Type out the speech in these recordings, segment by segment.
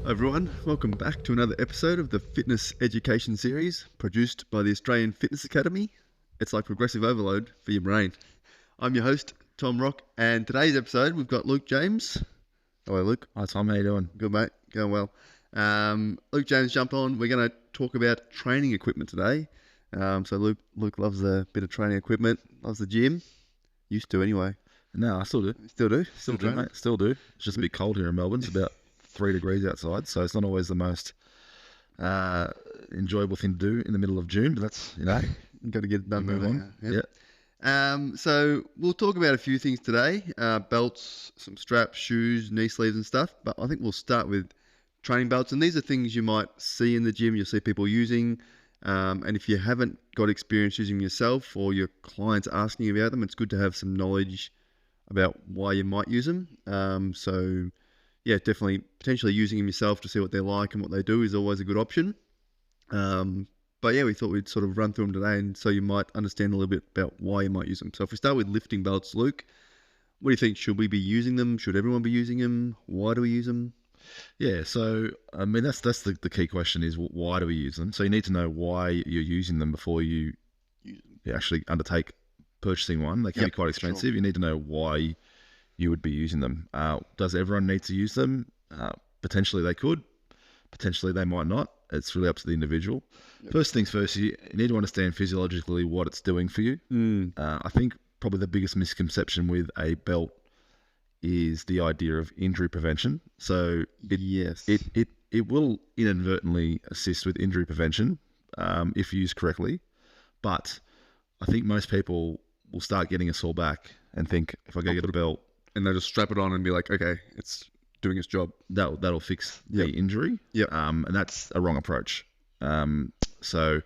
Hi everyone, welcome back to another episode of the Fitness Education Series produced by the Australian Fitness Academy. It's like progressive overload for your brain. I'm your host, Tom Rock, and today's episode we've got Luke James. Hello Luke. Hi Tom, how you doing? Good mate, going well. Luke James jumped on. We're going to talk about training equipment today. So Luke loves a bit of training equipment, loves the gym. Used to anyway. No, I still do. Still do? Still do, mate. Still do. It's just a bit cold here in Melbourne. It's about 3 degrees outside, so it's not always the most enjoyable thing to do in the middle of June, but that's, You've got to get it done. move on. Yeah. So we'll talk about a few things today, belts, some straps, shoes, knee sleeves and stuff, but I think we'll start with training belts, and these are things you might see in the gym, you'll see people using, and if you haven't got experience using them yourself or your clients asking about them, it's good to have some knowledge about why you might use them. So yeah, definitely potentially using them yourself to see what they're like and what they do is always a good option. But yeah, we thought we'd sort of run through them today, and so you might understand a little bit about why you might use them. So if we start with lifting belts, Luke, what do you think? Should we be using them? Should everyone be using them? Why do we use them? Yeah, so I mean that's the key question is why do we use them? So you need to know why you're using them before you actually undertake purchasing one. They can be quite expensive. Sure. You need to know why you would be using them. Does everyone need to use them? Potentially they could. Potentially they might not. It's really up to the individual. Yep. First things first, you need to understand physiologically what it's doing for you. I think probably the biggest misconception with a belt is the idea of injury prevention. So it will inadvertently assist with injury prevention if used correctly. But I think most people will start getting a sore back and think, if I go get a belt, and they'll just strap it on and be like, okay, it's doing its job. That'll fix the injury. Yep. And that's a wrong approach. So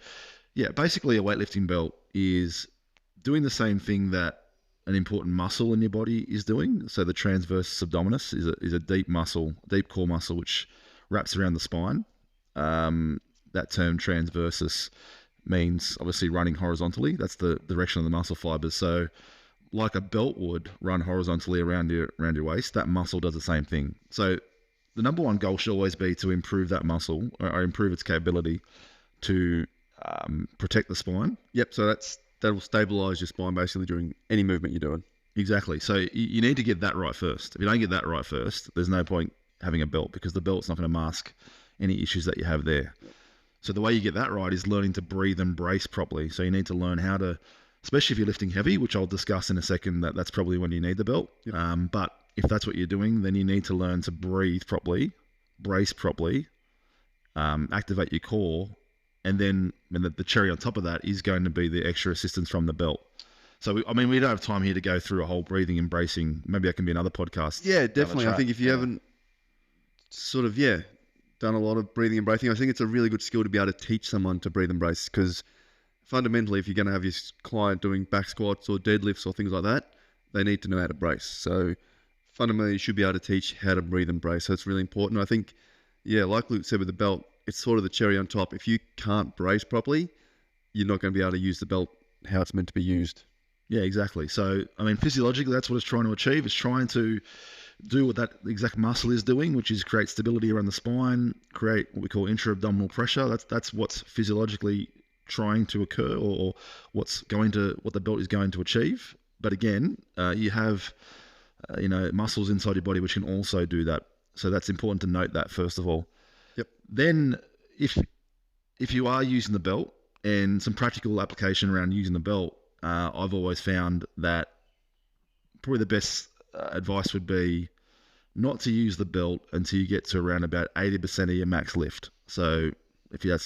yeah, basically a weightlifting belt is doing the same thing that an important muscle in your body is doing. So the transverse abdominis is a deep muscle, deep core muscle, which wraps around the spine. That term transversus means obviously running horizontally. That's the direction of the muscle fibers. So like a belt would run horizontally around your waist, that muscle does the same thing. So the number one goal should always be to improve that muscle or improve its capability to protect the spine. Yep. So that'll stabilize your spine basically during any movement you're doing. Exactly. So you need to get that right first. If you don't get that right first, there's no point having a belt because the belt's not going to mask any issues that you have there. So the way you get that right is learning to breathe and brace properly. So you need to learn how to, especially if you're lifting heavy, which I'll discuss in a second, that's probably when you need the belt. Yep. But if that's what you're doing, then you need to learn to breathe properly, brace properly, activate your core, and then the cherry on top of that is going to be the extra assistance from the belt. So, we don't have time here to go through a whole breathing and bracing. Maybe that can be another podcast. Yeah, definitely. I think if you haven't sort of, done a lot of breathing and bracing, I think it's a really good skill to be able to teach someone to breathe and brace, because fundamentally, if you're going to have your client doing back squats or deadlifts or things like that, they need to know how to brace. So fundamentally, you should be able to teach how to breathe and brace. So it's really important. I think, like Luke said with the belt, it's sort of the cherry on top. If you can't brace properly, you're not going to be able to use the belt how it's meant to be used. Yeah, exactly. So, physiologically, that's what it's trying to achieve. It's trying to do what that exact muscle is doing, which is create stability around the spine, create what we call intra-abdominal pressure. That's what's physiologically trying to occur, or what the belt is going to achieve. But again, you have muscles inside your body which can also do that. So that's important to note that first of all. Yep. Then if you are using the belt, and some practical application around using the belt, I've always found that probably the best advice would be not to use the belt until you get to around about 80% of your max lift. So if you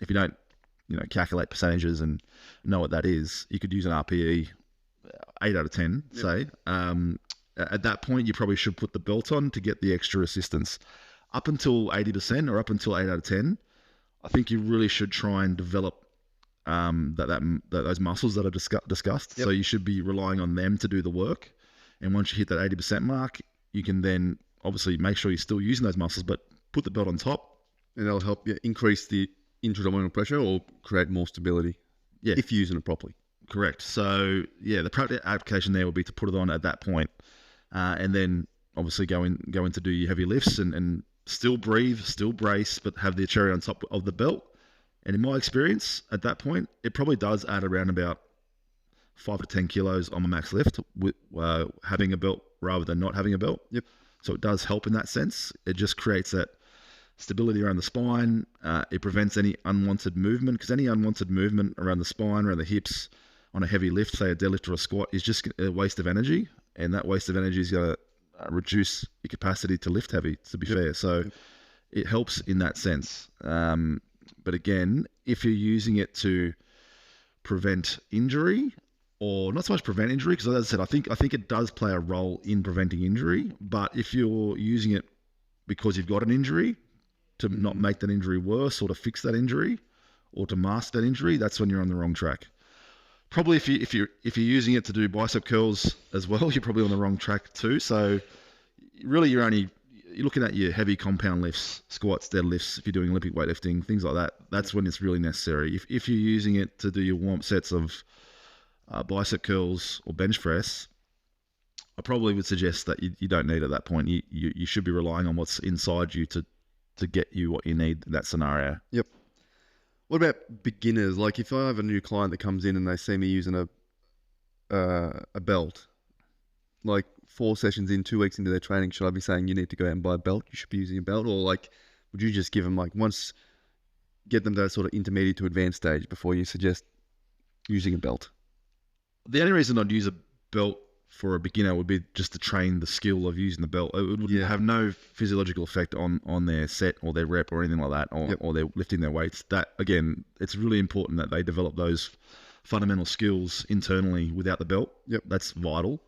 don't calculate percentages and know what that is, you could use an RPE 8 out of 10, yep. Say. At that point, you probably should put the belt on to get the extra assistance. Up until 80% or up until 8 out of 10, I think you really should try and develop those muscles that are discussed. Yep. So you should be relying on them to do the work. And once you hit that 80% mark, you can then obviously make sure you're still using those muscles, but put the belt on top. And that'll help you increase the intra-abdominal pressure or create more stability. Yeah. If you're using it properly. Correct. So yeah, the practical application there would be to put it on at that point, and then obviously go in to do your heavy lifts and still breathe, still brace, but have the cherry on top of the belt. And in my experience, at that point, it probably does add around about 5 to 10 kilos on my max lift with having a belt rather than not having a belt. Yep. So it does help in that sense. It just creates that stability around the spine. It prevents any unwanted movement, because any unwanted movement around the spine, around the hips on a heavy lift, say a deadlift or a squat, is just a waste of energy. And that waste of energy is going to reduce your capacity to lift heavy, to be fair. So it helps in that sense. But again, if you're using it to prevent injury, or not so much prevent injury, because as I said, I think it does play a role in preventing injury. But if you're using it because you've got an injury, to not make that injury worse, or to fix that injury, or to mask that injury, that's when you're on the wrong track. Probably if you're using it to do bicep curls as well, you're probably on the wrong track too. So really, you're looking at your heavy compound lifts, squats, deadlifts. If you're doing Olympic weightlifting, things like that, that's when it's really necessary. If you're using it to do your warm-up sets of bicep curls or bench press, I probably would suggest that you don't need at that point. You should be relying on what's inside you to get you what you need in that scenario. Yep. What about beginners? Like if I have a new client that comes in and they see me using a belt, like 4 sessions in, 2 weeks into their training, should I be saying you need to go out and buy a belt? You should be using a belt, or like would you just give them get them to that sort of intermediate to advanced stage before you suggest using a belt? The only reason I'd use a belt for a beginner would be just to train the skill of using the belt. It would have no physiological effect on their set or their rep or anything like that, or they're lifting their weights. That, again, it's really important that they develop those fundamental skills internally without the belt. Yep. That's vital.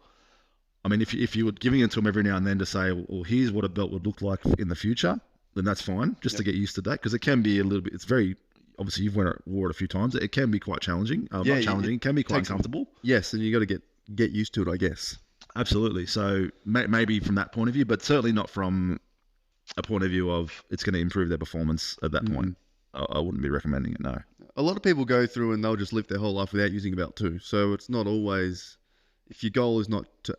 I mean, if you were giving it to them every now and then to say, well, here's what a belt would look like in the future, then that's fine, just to get used to that, because it can be a little bit, it's very, obviously you've wore it a few times, it can be quite challenging. Not challenging, it can be quite uncomfortable. Yes, and you got to get used to it, I guess. Absolutely. So maybe from that point of view, but certainly not from a point of view of it's going to improve their performance at that point. I wouldn't be recommending it, no. A lot of people go through and they'll just lift their whole life without using a belt too. So it's not always, if your goal is not to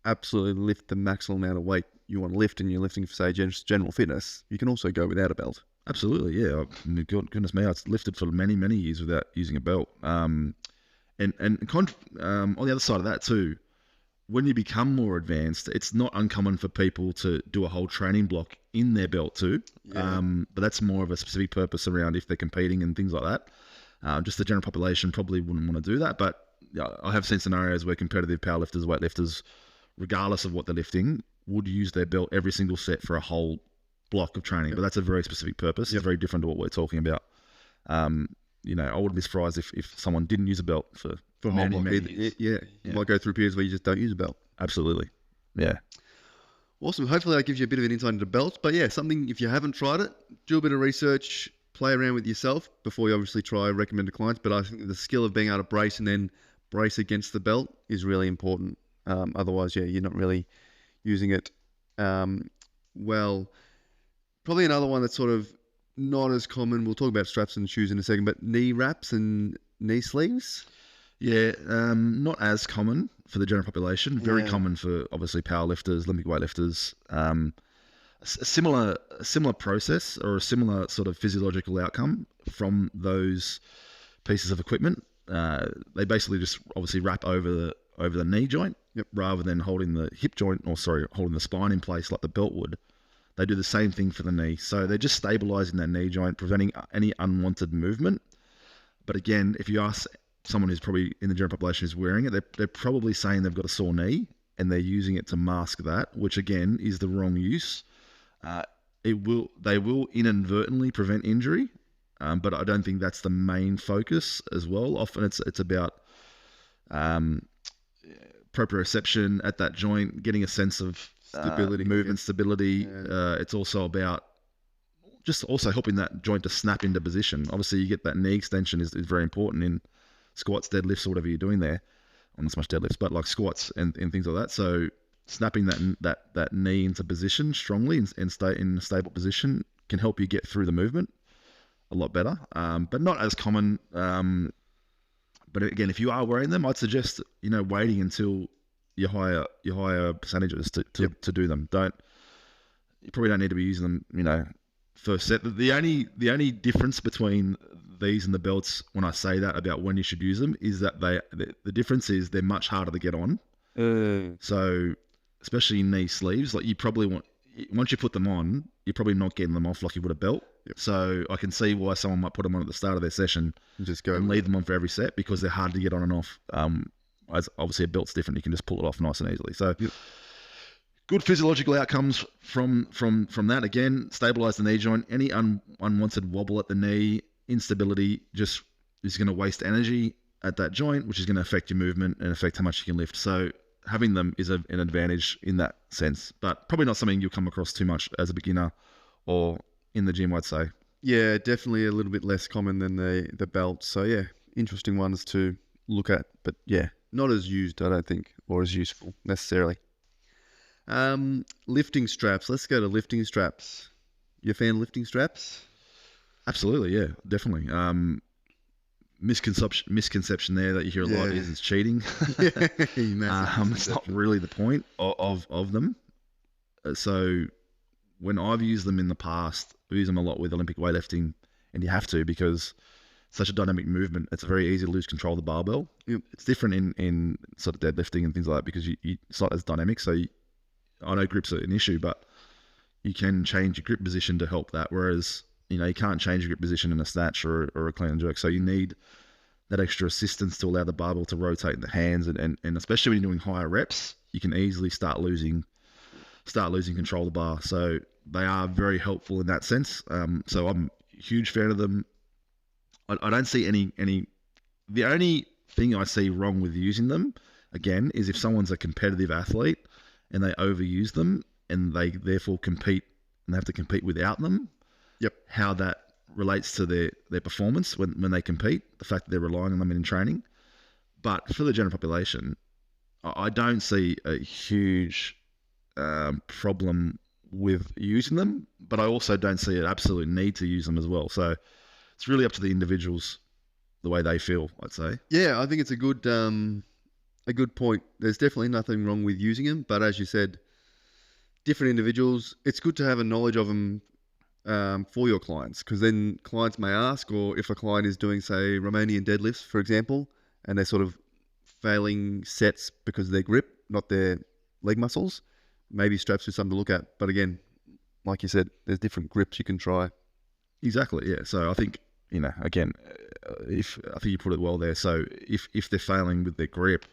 absolutely lift the maximum amount of weight you want to lift, and you're lifting for, say, general fitness, you can also go without a belt. Absolutely, yeah. Goodness me, I've lifted for many, many years without using a belt. And on the other side of that too, when you become more advanced, it's not uncommon for people to do a whole training block in their belt too. Yeah. But that's more of a specific purpose around if they're competing and things like that. Just the general population probably wouldn't want to do that. But I have seen scenarios where competitive powerlifters, weightlifters, regardless of what they're lifting, would use their belt every single set for a whole block of training. But that's a very specific purpose. It's very different to what we're talking about. I wouldn't be surprised if someone didn't use a belt for many years. You might go through periods where you just don't use a belt. Absolutely. Yeah. Awesome. Hopefully that gives you a bit of an insight into belts. But yeah, something, if you haven't tried it, do a bit of research, play around with yourself before you obviously recommend to clients. But I think the skill of being able to brace and then brace against the belt is really important. Otherwise, you're not really using it well. Probably another one that's sort of not as common, we'll talk about straps and shoes in a second, but knee wraps and knee sleeves? Yeah, not as common for the general population. Very common for, obviously, powerlifters, Olympic weightlifters. A similar process, or a similar sort of physiological outcome from those pieces of equipment. They basically just obviously wrap over the knee joint, rather than holding the hip joint, holding the spine in place like the belt would. They do the same thing for the knee. So they're just stabilizing that knee joint, preventing any unwanted movement. But again, if you ask someone who's probably in the general population who's wearing it, they're probably saying they've got a sore knee, and they're using it to mask that, which again is the wrong use. They will inadvertently prevent injury, but I don't think that's the main focus as well. Often it's about proprioception at that joint, getting a sense of stability, movement stability. It's also about just also helping that joint to snap into position. Obviously, you get that knee extension is very important in squats, deadlifts, or whatever you're doing there. Well, not so much deadlifts, but like squats and things like that. So snapping that knee into position strongly and stay in a stable position can help you get through the movement a lot better, but not as common. But again, if you are wearing them, I'd suggest waiting until your higher percentages to do them. Don't you probably don't need to be using them, first set. The only difference between these and the belts, when I say that about when you should use them, is that the difference is they're much harder to get on. So especially in knee sleeves, like you probably once you put them on, you're probably not getting them off like you would a belt. Yep. So I can see why someone might put them on at the start of their session Just go and leave them on for every set, because they're hard to get on and off. As obviously a belt's different, you can just pull it off nice and easily. So good physiological outcomes from that. Again, stabilize the knee joint. Any unwanted wobble at the knee, instability, just is going to waste energy at that joint, which is going to affect your movement and affect how much you can lift. So having them is an advantage in that sense, but probably not something you'll come across too much as a beginner or in the gym, I'd say. Yeah, definitely a little bit less common than the belts. So yeah, interesting ones to look at, but yeah, not as used, I don't think, or as useful necessarily. Lifting straps. Let's go to lifting straps. You a fan of lifting straps? Absolutely, yeah, definitely. Misconception there that you hear a lot is it's cheating. It's not really the point of them. So when I've used them in the past, I use them a lot with Olympic weightlifting, and you have to, because it's such a dynamic movement. It's very easy to lose control of the barbell. Yep. It's different in sort of deadlifting and things like that, because it's not as dynamic. So I know grips are an issue, but you can change your grip position to help that. Whereas, you can't change your grip position in a snatch or a clean and jerk. So you need that extra assistance to allow the barbell to rotate in the hands. And especially when you're doing higher reps, you can easily start losing control of the bar. So they are very helpful in that sense. So I'm a huge fan of them. I don't see any, the only thing I see wrong with using them, again, is if someone's a competitive athlete and they overuse them and they therefore compete and they have to compete without them. Yep. How that relates to their performance when they compete, the fact that they're relying on them in training. But for the general population, I don't see a huge problem with using them, but I also don't see an absolute need to use them as well. So it's really up to the individuals, the way they feel, I'd say. Yeah, I think it's a good point. There's definitely nothing wrong with using them, but as you said, different individuals, it's good to have a knowledge of them for your clients, because then clients may ask, or if a client is doing, say, Romanian deadlifts, for example, and they're sort of failing sets because of their grip, not their leg muscles, maybe straps are something to look at. But again, like you said, there's different grips you can try. Exactly, yeah. So I think, again, I think you put it well there. So if they're failing with their grip,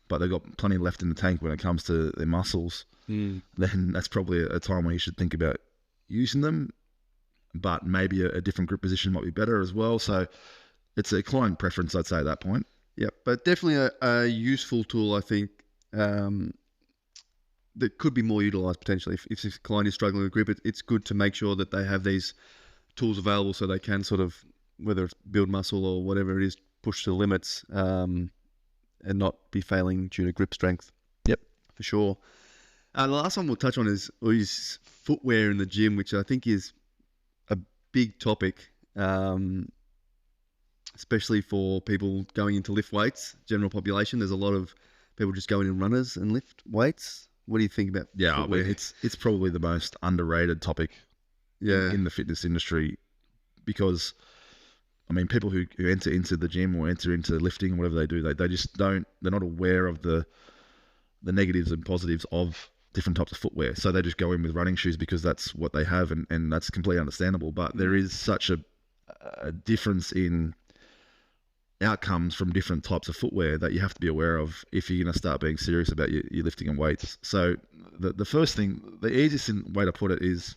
but they've got plenty left in the tank when it comes to their muscles, then that's probably a time where you should think about using them. But maybe a different grip position might be better as well. So it's a client preference, I'd say, at that point. Yeah, but definitely a useful tool, I think, that could be more utilised potentially. If a client is struggling with grip, it's good to make sure that they have these tools available so they can sort of, whether it's build muscle or whatever it is, push to the limits and not be failing due to grip strength. Yep, for sure. The last one we'll touch on is footwear in the gym, which I think is a big topic, especially for people going into lift weights, general population. There's a lot of people just going in runners and lift weights. What do you think about footwear? It's probably the most underrated topic in the fitness industry, because people who enter into the gym or enter into lifting or whatever they do, they just they're not aware of the negatives and positives of different types of footwear. So they just go in with running shoes because that's what they have, and that's completely understandable. But there is such a difference in outcomes from different types of footwear that you have to be aware of if you're going to start being serious about your lifting and weights. So the first thing, the easiest way to put it is,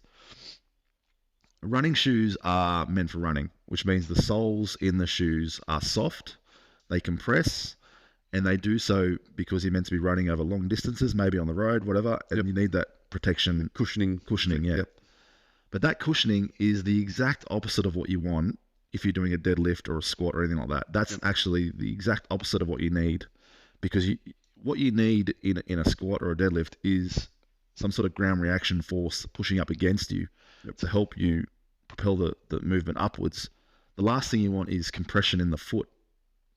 running shoes are meant for running, which means the soles in the shoes are soft, they compress, and they do so because you're meant to be running over long distances, maybe on the road, whatever, and you need that protection. Cushioning, yeah. Yep. But that cushioning is the exact opposite of what you want if you're doing a deadlift or a squat or anything like that. That's actually the exact opposite of what you need, because what you need in a squat or a deadlift is some sort of ground reaction force pushing up against you to help you propel the movement upwards. The last thing you want is compression in the foot.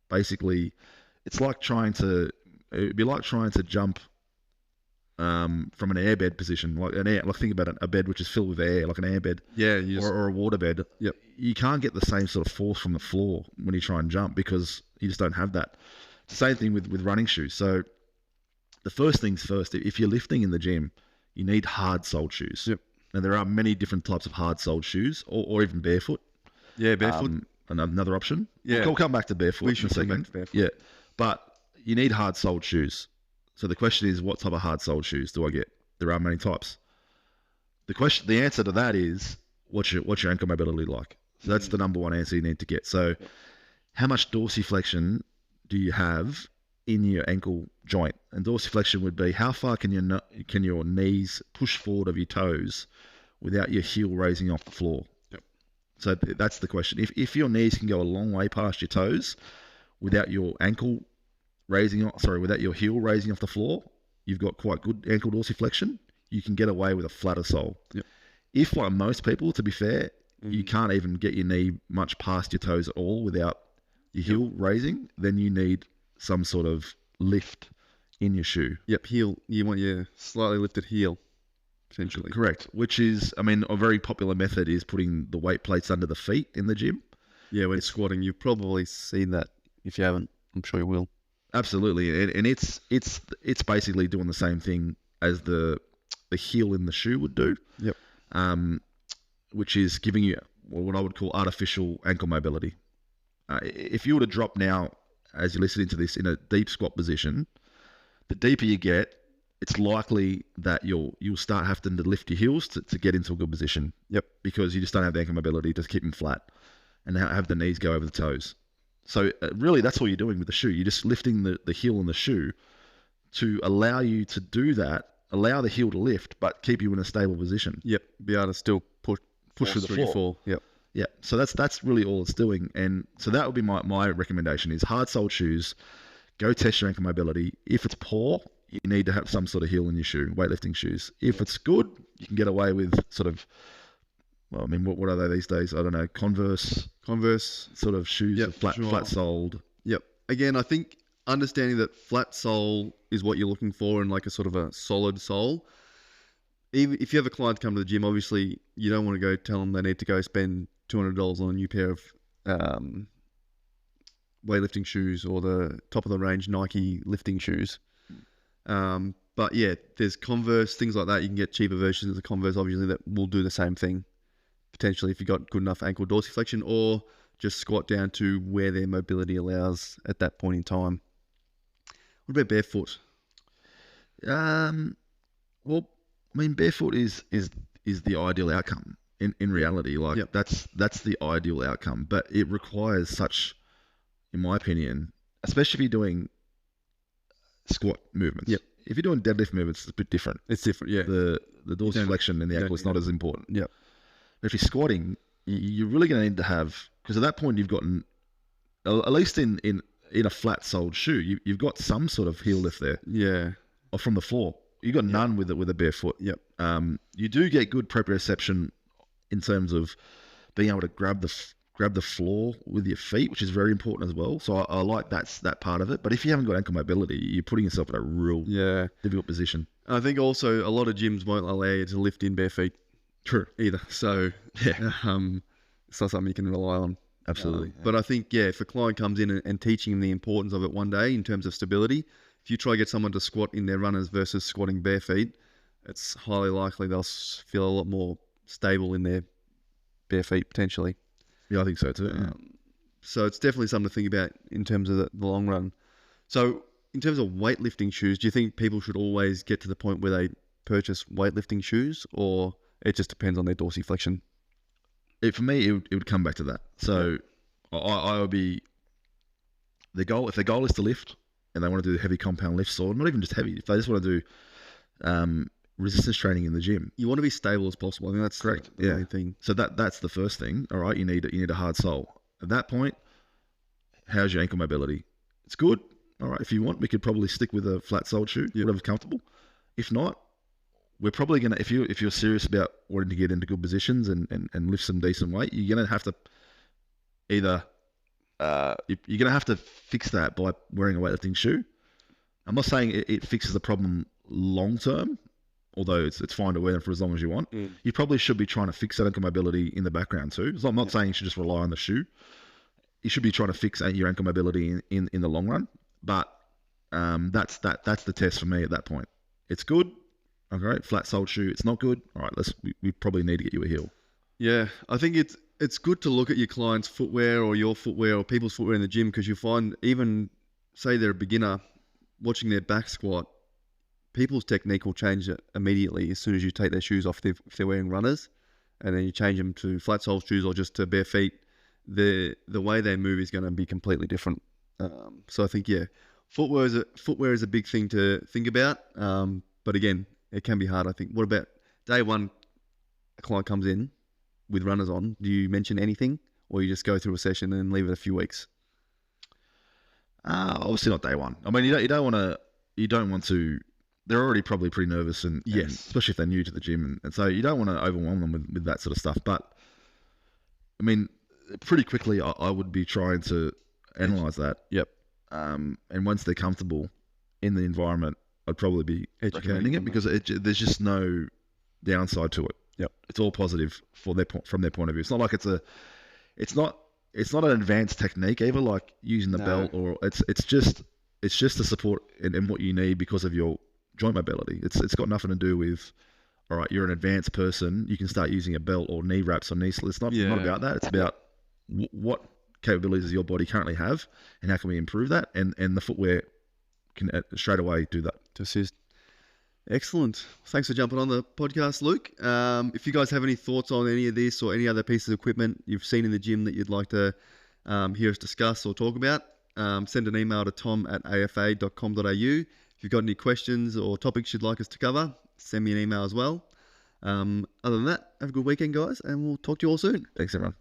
Basically, it'd be like trying to jump from an airbed position, like think about a bed which is filled with air, like an airbed, Yeah, you just, or a water bed. Yep. You can't get the same sort of force from the floor when you try and jump because you just don't have that. It's the same thing with running shoes. So the first things first, if you're lifting in the gym, you need hard-soled shoes. Yep. And there are many different types of hard-soled shoes, or even barefoot. Yeah, barefoot. Another option. Yeah. We'll come back to barefoot We in a should come second. back to barefoot. Yeah, but you need hard-soled shoes. So the question is, what type of hard-soled shoes do I get? There are many types. The answer to that is, what's your ankle mobility like? So that's the number one answer you need to get. So, how much dorsiflexion do you have in your ankle joint? And dorsiflexion would be how far can your knees push forward of your toes without your heel raising off the floor? Yep. So that's the question. If your knees can go a long way past your toes without your without your heel raising off the floor, you've got quite good ankle dorsiflexion. You can get away with a flatter sole. Yep. If, like most people, to be fair, you can't even get your knee much past your toes at all without your heel raising, then you need some sort of lift in your shoe. Yep, heel. You want your slightly lifted heel, potentially. Correct. Which is, a very popular method is putting the weight plates under the feet in the gym. Yeah, when squatting, you've probably seen that. If you haven't, I'm sure you will. Absolutely, and it's basically doing the same thing as the heel in the shoe would do. Yep. Which is giving you what I would call artificial ankle mobility. If you were to drop now, as you're listening to this, in a deep squat position, the deeper you get, it's likely that you'll start having to lift your heels to get into a good position. Yep. Because you just don't have the ankle mobility to keep them flat and have the knees go over the toes. So really, that's all you're doing with the shoe. You're just lifting the heel in the shoe to allow you to do that, allow the heel to lift, but keep you in a stable position. Yep. Be able to still push through the floor. Yep. Yeah. So that's really all it's doing. And so that would be my recommendation is hard-soled shoes. Go test your ankle mobility. If it's poor, you need to have some sort of heel in your shoe, weightlifting shoes. If it's good, you can get away with sort of, what are they these days? I don't know, Converse sort of shoes, yep, flat soled. Yep. Again, I think understanding that flat sole is what you're looking for and like a sort of a solid sole. Even if you have a client come to the gym, obviously you don't want to go tell them they need to go spend $200 on a new pair of weightlifting shoes or the top of the range Nike lifting shoes. But yeah, there's Converse, things like that. You can get cheaper versions of the Converse, obviously, that will do the same thing. Potentially, if you've got good enough ankle dorsiflexion, or just squat down to where their mobility allows at that point in time. What about barefoot? Barefoot is the ideal outcome in reality. Like yep. that's the ideal outcome, but it requires such, in my opinion, especially if you're doing squat movements. Yep. If you're doing deadlift movements, it's a bit different. It's different, yeah. The dorsiflexion in the ankle is not as important. Yep. But if you're squatting, you're really going to need to have, because at that point you've gotten, at least in a flat-soled shoe, you've got some sort of heel lift there. Yeah. Or from the floor. You've got none with a barefoot. Yep. You do get good proprioception in terms of being able to grab the floor with your feet, which is very important as well. So I like that part of it. But if you haven't got ankle mobility, you're putting yourself in a real difficult position. I think also a lot of gyms won't allow you to lift in bare feet. True. Either. So yeah, it's not something you can rely on. Absolutely. But I think, if a client comes in and teaching them the importance of it one day in terms of stability, if you try to get someone to squat in their runners versus squatting bare feet, it's highly likely they'll feel a lot more stable in their bare feet potentially. Yeah, I think so too. So it's definitely something to think about in terms of the long run. So in terms of weightlifting shoes, do you think people should always get to the point where they purchase weightlifting shoes, or it just depends on their dorsiflexion? For me, it would come back to that. So I would be if their goal is to lift and they want to do heavy compound lifts, or not even just heavy, if they just want to do resistance training in the gym, you want to be stable as possible. I think that's correct. The main thing. So that's the first thing. All right, you need a hard sole. At that point, how's your ankle mobility? It's good. All right, if you want, we could probably stick with a flat soled shoe, whatever's comfortable. If not, we're probably gonna, if you're serious about wanting to get into good positions and lift some decent weight, you're gonna have to either you're gonna have to fix that by wearing a weightlifting shoe. I'm not saying it fixes the problem long term, although it's fine to wear them for as long as you want, you probably should be trying to fix that ankle mobility in the background too. So I'm not saying you should just rely on the shoe. You should be trying to fix your ankle mobility in the long run. But that's the test for me at that point. It's good. Okay, flat soled shoe. It's not good. All right, we probably need to get you a heel. Yeah, I think it's good to look at your clients' footwear or your footwear or people's footwear in the gym, because you find, even say they're a beginner, watching their back squat, people's technique will change immediately as soon as you take their shoes off if they're wearing runners, and then you change them to flat sole shoes or just to bare feet. The way they move is going to be completely different. So I think footwear is a big thing to think about. But again, it can be hard. I think. What about day one? A client comes in with runners on. Do you mention anything, or you just go through a session and leave it a few weeks? Obviously not day one. I mean, you don't want to. They're already probably pretty nervous, and especially if they're new to the gym, and so you don't want to overwhelm them with that sort of stuff. But I mean, pretty quickly, I would be trying to analyze that. Yep. And once they're comfortable in the environment, I'd probably be recommending it, because there's just no downside to it. Yep. It's all positive from their point of view. It's not like it's not an advanced technique either, like using the belt, or it's just the support and what you need because of your joint mobility. It's got nothing to do with, all right, you're an advanced person, you can start using a belt or knee wraps or knee slits. It's not about that. It's about what capabilities does your body currently have, and how can we improve that, and the footwear can straight away do that to assist. Excellent. Thanks for jumping on the podcast, Luke. If you guys have any thoughts on any of this or any other pieces of equipment you've seen in the gym that you'd like to hear us discuss or talk about, send an email to tom@afa.com.au. If you've got any questions or topics you'd like us to cover, send me an email as well. Other than that, have a good weekend, guys, and we'll talk to you all soon. Thanks, everyone.